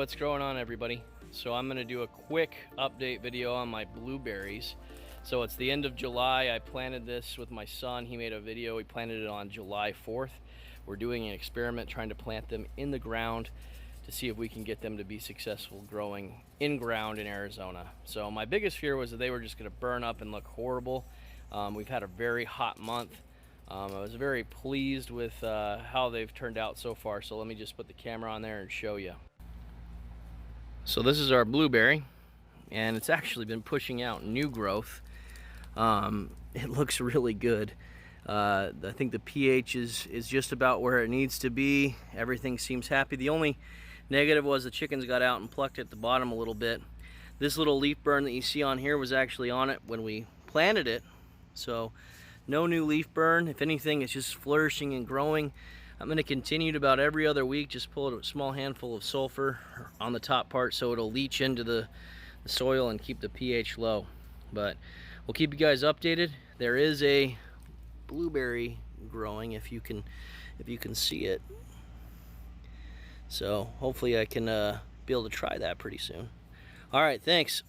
what's going on, everybody? So I'm gonna do a quick update video on my blueberries. So it's the end of July. I planted this with my son. He made a video. He planted it on July 4th. We're doing an experiment trying to plant them in the ground to see if we can get them to be successful growing in ground in Arizona. So my biggest fear was that they were just gonna burn up and look horrible. We've had a very hot month. I was very pleased with how they've turned out so far. So let me just put the camera on there and show you. So this is our blueberry, and it's actually been pushing out new growth. It looks really good. I think the pH is just about where it needs to be. Everything seems happy. The only negative was the chickens got out and plucked at the bottom a little bit. This little leaf burn that you see on here was actually on it when we planted it. So no new leaf burn. If anything, it's just flourishing and growing. I'm going to continue to about every other week just pull a small handful of sulfur on the top part so it'll leach into the soil and keep the pH low. But we'll keep you guys updated. There is a blueberry growing, if you can see it. So hopefully I can be able to try that pretty soon. All right, thanks.